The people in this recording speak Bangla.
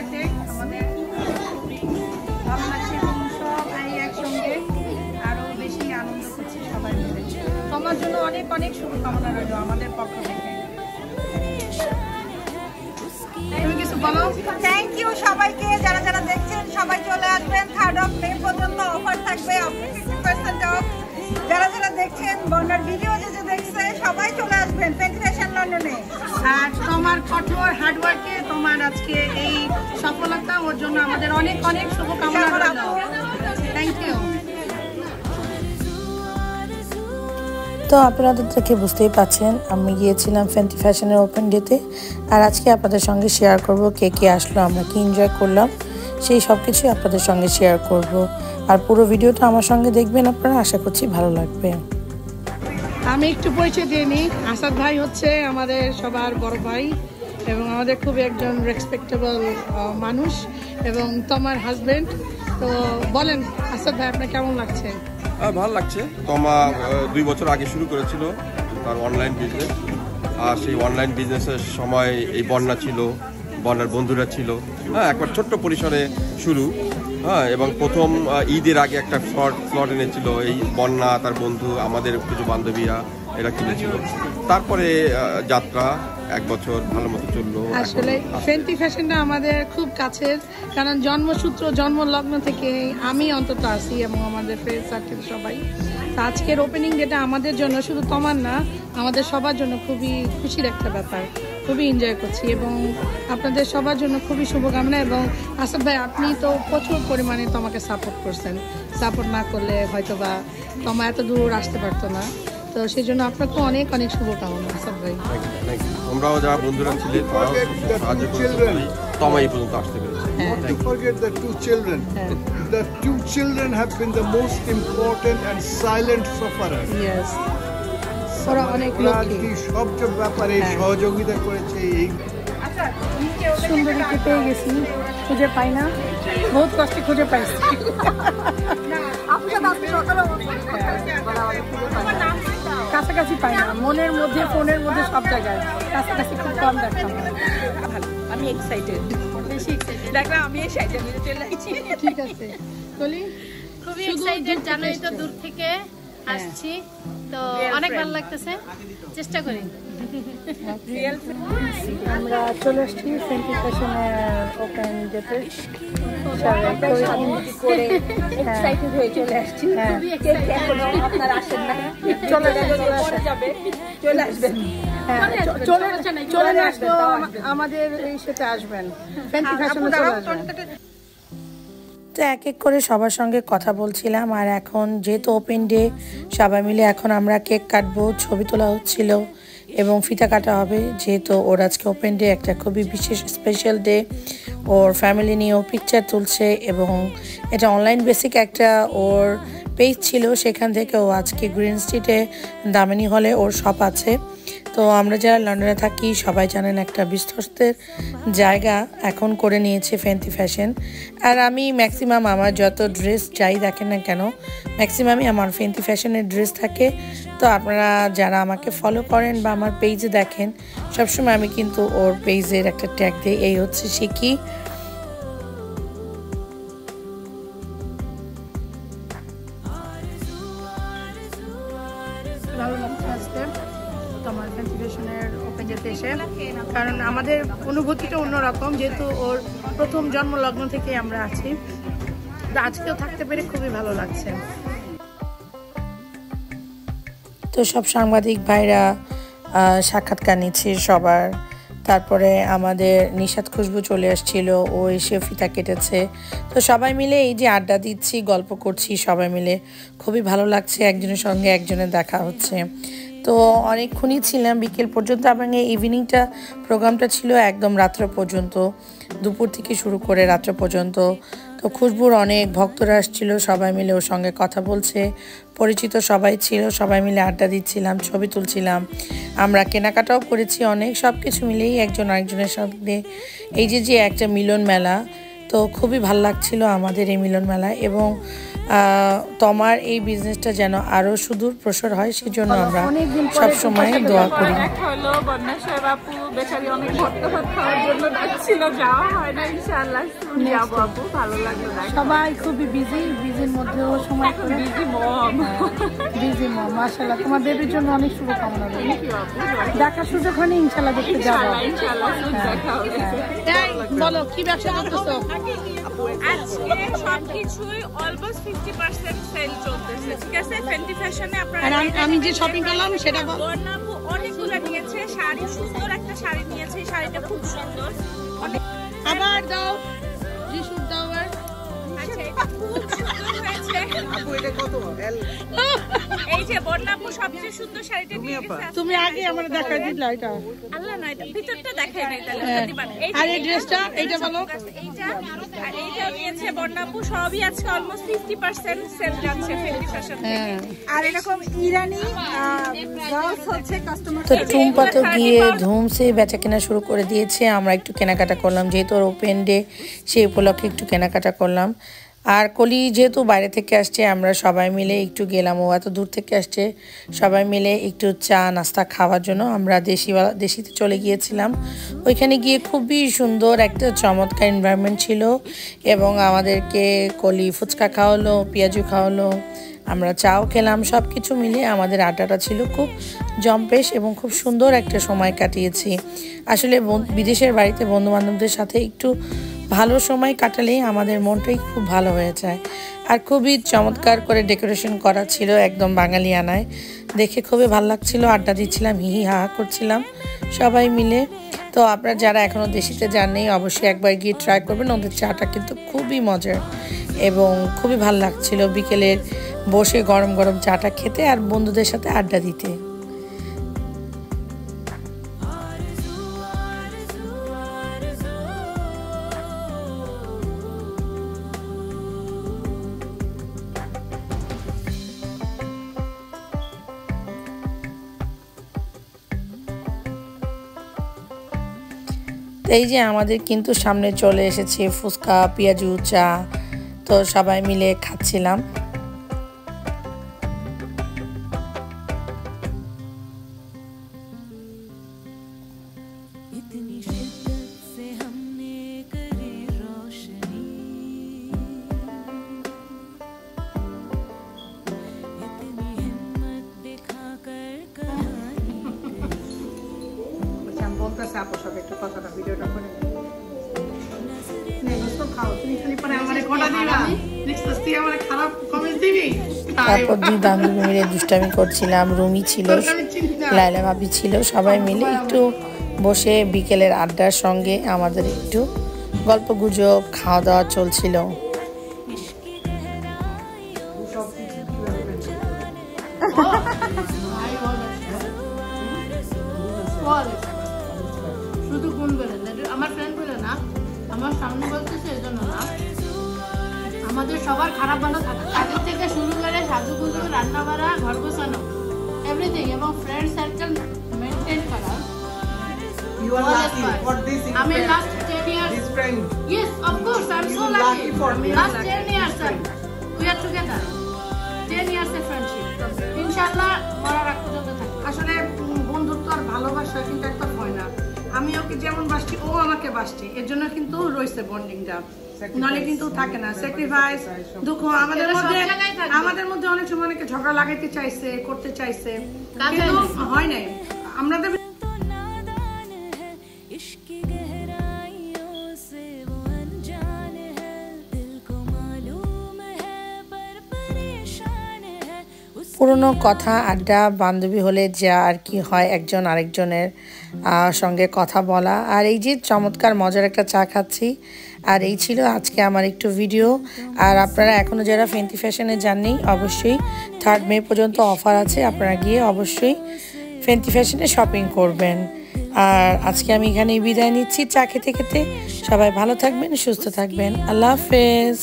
পেতে আমাদের ভালো লাগছে এবং সবাই একসঙ্গে আরও বেশি আনন্দ করছি সবাই মিলে। তোমার জন্য অনেক অনেক শুভকামনা রইল আমাদের পক্ষ থেকে। তুমি কিছু বলো? থ্যাংক ইউ সবাইকে, যারা যারা দেখছেন সবাই চলে আসবেন। 3rd মে পর্যন্ত অফার থাকবে, 50% অফ। যারা যারা দেখছেন বন্যার ভিডিও যে দেখছে সবাই চলে আসবেন ফেন্টি ফ্যাশন লন্ডনে। আর তোমার কঠোর হার্ডওয়ার্কে তোমার আজকে এই সফলতা, ওর জন্য আমাদের অনেক অনেক শুভকামনা রইল। Thank you. তো আপনারা দেখে বুঝতেই পাচ্ছেন আমি গিয়েছিলাম ফেন্টি ফ্যাশনের ওপেন ডেতে। আর আজকে আপনাদের সঙ্গে শেয়ার করব কে কে আসলো, আমরা কি এনজয় করলাম, সেই সব কিছুই আপনাদের সঙ্গে শেয়ার করব। আর পুরো ভিডিওটা আমার সঙ্গে দেখবেন আপনারা, আশা করছি ভালো লাগবে। আমি একটু পরিচয় দিয়ে নিই। আসাদ ভাই হচ্ছে আমাদের সবার বড় ভাই এবং আমাদের খুবই একজন রেসপেক্টেবল মানুষ এবং তোমার হাজবেন্ড। তো বলেন আসাদ ভাই, আপনার কেমন লাগছে? ভালো লাগছে। তোমা 2 বছর আগে শুরু করেছিল তার অনলাইন বিজনেস। আর সেই অনলাইন বিজনেসের সময় এই বন্যা ছিল, বন্যার বন্ধুরা ছিল। একবার ছোট্ট পরিসরে শুরু। এবং প্রথম ঈদের আগে একটা ফ্লট এনেছিল এই বন্যা, তার বন্ধু, আমাদের কিছু বান্ধবীরা এরা কিনেছিল। তারপরে যাত্রা 1 বছর ভালো মতো চললো। আসলে ফেন্টি ফ্যাশনটা আমাদের খুব কাছের, কারণ জন্মসূত্র জন্মলগ্ন থেকে আমি অন্তত আসি এবং আমাদের ফ্রেন্ড সার্কেল সবাই। আজকের ওপেনিং ডেটা আমাদের জন্য, শুধু তোমার না আমাদের সবার জন্য খুবই খুশির একটা ব্যাপার। খুবই এনজয় করছি এবং আপনাদের সবার জন্য খুবই শুভকামনা। এবং আসাদ ভাই, আপনি তো প্রচুর পরিমাণে তোমাকে সাপোর্ট করছেন। সাপোর্ট না করলে হয়তো বা তোমা এত দূর আসতে পারতো না। তো সেই জন্য আপনাকে অনেক অনেক শুভকামনা আসাদ ভাই। আমরাও যারা বন্ধুরা ছিলেন তারাও সাহায্য করেছেন, তোমা এই পর্যন্ত আসতে পেরেছে। Not to forget the 2 children. The 2 children have been the most important and silent sufferers. Yes. ওরা অনেক লক্ষ্মী। সবচেয়ে ব্যাপারে সহযোগিতা করেছে। এই সুন্দরীকে পেয়ে গেছি, খুঁজে পাই না, বহুত কষ্টে খুঁজে পাইছি। কাছাকাছি পাই না, মনের মধ্যে, ফোনের মধ্যে, সব জায়গায় কাছাকাছি খুব কম দেখতাম। আমি এক্সাইটেড, বেশি এক্সাইটেড দেখলাম। আমি এক্সাইটেড চলে আসছি। ঠিক আছে চলি, খুবই এক্সাইটেড। জানোই তো দূর থেকে আসছি, তো অনেক ভালো লাগতেছে, চেষ্টা করি। আমরা চলে আসছি ফেন্টি ফ্যাশনের ওপেন ডেতে। এক্সাইটেড হয়ে চলে আসছি। আপনারা আসেন না, চলে আসবেন। চলে আসবেন, আমাদের এই সাথে আসবেন, ফেন্টি ফ্যাশনে চলে আসবেন। তো এক এক করে সবার সঙ্গে কথা বলছিলাম। আর এখন যেহেতু ওপেন ডে, সবাই মিলে এখন আমরা কেক কাটবো, ছবি তোলা হচ্ছিল এবং ফিতা কাটা হবে। যেহেতু ওর আজকে ওপেন ডে, একটা খুবই বিশেষ স্পেশাল ডে। ওর ফ্যামিলি নিয়েও পিকচার তুলছে এবং এটা অনলাইন বেসিক একটা ওর পেজ ছিল, সেখান থেকে ও আজকে গ্রিন স্ট্রিটে দামিনী হলে ওর শপ আছে। তো আমরা যারা লন্ডনে থাকি সবাই জানেন একটা বিশ্বস্তের জায়গা এখন করে নিয়েছে ফেন্টি ফ্যাশন। আর আমি ম্যাক্সিমাম আমার যত ড্রেস যাই দেখেন না কেন, ম্যাক্সিমামই আমার ফেন্টি ফ্যাশনের ড্রেস থাকে। তো আপনারা যারা আমাকে ফলো করেন বা আমার পেজে দেখেন, সবসময় আমি কিন্তু ওর পেজের একটা ট্যাগ দিই, এই হচ্ছে শিখি। ভালো লাগছে আজকে তোমার ফেন্টি ফ্যাশনের ওপেন ডেতে এসে, কারণ আমাদের অনুভূতিটা অন্যরকম। যেহেতু ওর প্রথম জন্মলগ্ন থেকে আমরা আছি, তো আজকেও থাকতে পেরে খুবই ভালো লাগছে। তো সব সাংবাদিক ভাইরা সাক্ষাৎকার নিচ্ছে সবার। তারপরে আমাদের নিশাত খুশবু চলে আসছিল, ও এসে ফিতা কেটেছে। তো সবাই মিলে এই যে আড্ডা দিচ্ছি, গল্প করছি সবাই মিলে, খুবই ভালো লাগছে। একজনের সঙ্গে একজনের দেখা হচ্ছে। তো অনেকক্ষণই ছিলাম, বিকেল পর্যন্ত। এবং এই ইভিনিংটা প্রোগ্রামটা ছিল একদম রাত্র পর্যন্ত, দুপুর থেকে শুরু করে রাত্র পর্যন্ত। তো খুশবুর অনেক ভক্তরা আসছিল, সবাই মিলে ওর সঙ্গে কথা বলছে, পরিচিত সবাই ছিল, সবাই মিলে আড্ডা দিচ্ছিলাম, ছবি তুলছিলাম, আমরা কেনাকাটাও করেছি অনেক। সব কিছু মিলেই একজন আরেকজনের সঙ্গে এই যে একটা মিলন মেলা, তো খুবই ভালো লাগছিল আমাদের এই মিলন মেলা। এবং তোমার এই বিজনেসটা যেন আরো সুদূর প্রসার হয় সেজন্য আমরা সব সময় দোয়া করি। হলো বন্যাশয় বাপু বেচারি অনেক ভক্ত খাওয়ার জন্য ডাকছিল, যাওয়া হয় না, ইনশাআল্লাহ যাবো আপু, ভালো লাগলো। সবাই খুবই বিজির মধ্যেও সময় করে বিজি মম মাশাআল্লাহ। তোমার বেবির জন্য অনেক শুভকামনা রইল। দেখার সুযোগ হয়নি, ইনশাআল্লাহ দেখতে যাবো। বলো কি ব্যবসা করতেছো? আজকে সবকিছুই অলমোস্ট 50% সেল চলতেছে, ঠিক আছে? ফেন্টি ফ্যাশনে আপনারা আমি যে শপিং করলাম সেটা বর্ণাপু অনেকগুলো নিয়েছে, শাড়ি সুন্দর একটা শাড়ি নিয়েছে, শাড়িটা খুব সুন্দর। আবার দাও রিসুট দাও। আচ্ছা এটা খুব সুন্দর হয়েছে আপু। এটা কত? এই যে বর্ণাপু সবচেয়ে সুন্দর শাড়িটা নিয়ে গেছে। তুমি আগে আমারে দেখাই দিলা এটা। আল্লাহ না, এটা ভিতরটা দেখাই নাই তাহলে দিবা না। আর এই ড্রেসটা এইটা বলো। এইটা আর এইটা নিয়েছে বর্ণাপু, সবই আছে অলমোস্ট 50% সেল যাচ্ছে ফেন্টি ফ্যাশন থেকে। আর এরকম ইরানি গার্লস হচ্ছে কাস্টমার। তো টুম্পা তো গিয়ে ধুমসে বেচা কেনা শুরু করে দিয়েছে। আমরা একটু কেনাকাটা করলাম, যেহেতু ওপেন ডে সেই উপলক্ষে একটু কেনাকাটা করলাম। আর কলি যেহেতু বাইরে থেকে আসছে, আমরা সবাই মিলে একটু গেলাম, ও এত দূর থেকে আসছে, সবাই মিলে একটু চা নাস্তা খাওয়ার জন্য আমরা দেশিতে চলে গিয়েছিলাম। ওইখানে গিয়ে খুবই সুন্দর একটা চমৎকার এনভায়রনমেন্ট ছিল এবং আমাদেরকে কলি ফুচকা খাওয়ালো, পেঁয়াজু খাওয়ালো, আমরা চাও খেলাম। সব কিছু মিলিয়ে আমাদের আড্ডাটা ছিল খুব জম্পেশ এবং খুব সুন্দর একটা সময় কাটিয়েছি। আসলে বিদেশের বাড়িতে বন্ধুবান্ধবদের সাথে একটু ভালো সময় কাটালেই আমাদের মনটাই খুব ভালো হয়ে যায়। আর খুবই চমৎকার করে ডেকোরেশন করা ছিল, একদম বাঙালিয়ানায়, দেখে খুবই ভালো লাগছিল। আড্ডা দিচ্ছিলাম, হিহি হাহা করছিলাম সবাই মিলে। তো আপনারা যারা এখনও দেশিতে যাননি অবশ্যই একবার গিয়ে ট্রাই করবেন, ওদের চাটা কিন্তু খুবই মজার এবং খুবই ভালো লাগছিল বিকেলের বসে গরম গরম চাটা খেতে আর বন্ধুদের সাথে আড্ডা দিতে। এই যে আমাদের কিন্তু সামনে চলে এসেছে ফুচকা, পেঁয়াজু, চা। তো সবাই মিলে খাচ্ছিলাম। তারপর দুই বান্ধবী মিলে দুষ্টামি করছিলাম। রুমি ছিল, লাইলা ভাবি ছিল, সবাই মিলে একটু বসে বিকেলের আড্ডার সঙ্গে আমাদের একটু গল্প গুজব, খাওয়া দাওয়া চলছিল। শুধু কোন বলে আমার ফ্রেন্ড বলে না, আমার সামনে বলতেছে এজন্য না, আমাদের সবার খারাপ ভালো থাকে, তাদের থেকে শুরু করে সাজুগুজু, রান্না বাড়া, ঘর গোছানো, এভরিথিং, এবং ফ্রেন্ড সার্কেল মেনটেন করা। You are lucky for this. I mean, last 10 years. This friend. Yes, of course, I'm so lucky. For me. Last 10 years, we are together. 10 years of friendship. Inshallah, মরার আগ পর্যন্ত থাকবে। আসলে বন্ধুত্ব আর ভালোবাসা কিন্তু একটা হয় না। আমি ওকে যেমন বাসছি, ও আমাকে বাসছে, এর জন্য কিন্তু রয়েছে বন্ডিংটা, নাহলে কিন্তু থাকে না। স্যাক্রিফাইস, দুঃখ আমাদের মধ্যে অনেক সময় অনেকে ঝগড়া লাগাইতে চাইছে, করতে চাইছে, কিন্তু হয় নাই। আমাদের পুরনো কথা, আড্ডা, বান্ধবী হলে যা আর কি হয়, একজন আরেকজনের সঙ্গে কথা বলা। আর এই যে চমৎকার মজার একটা চা খাচ্ছি। আর এই ছিল আজকে আমার একটু ভিডিও। আর আপনারা এখনও যারা ফেন্টি ফ্যাশনে যাননি, অবশ্যই 3 মে পর্যন্ত অফার আছে, আপনারা গিয়ে অবশ্যই ফেন্টি ফ্যাশনে শপিং করবেন। আর আজকে আমি এখানেই বিদায় নিচ্ছি চা খেতে খেতে। সবাই ভালো থাকবেন, সুস্থ থাকবেন। আল্লাহ হাফেজ।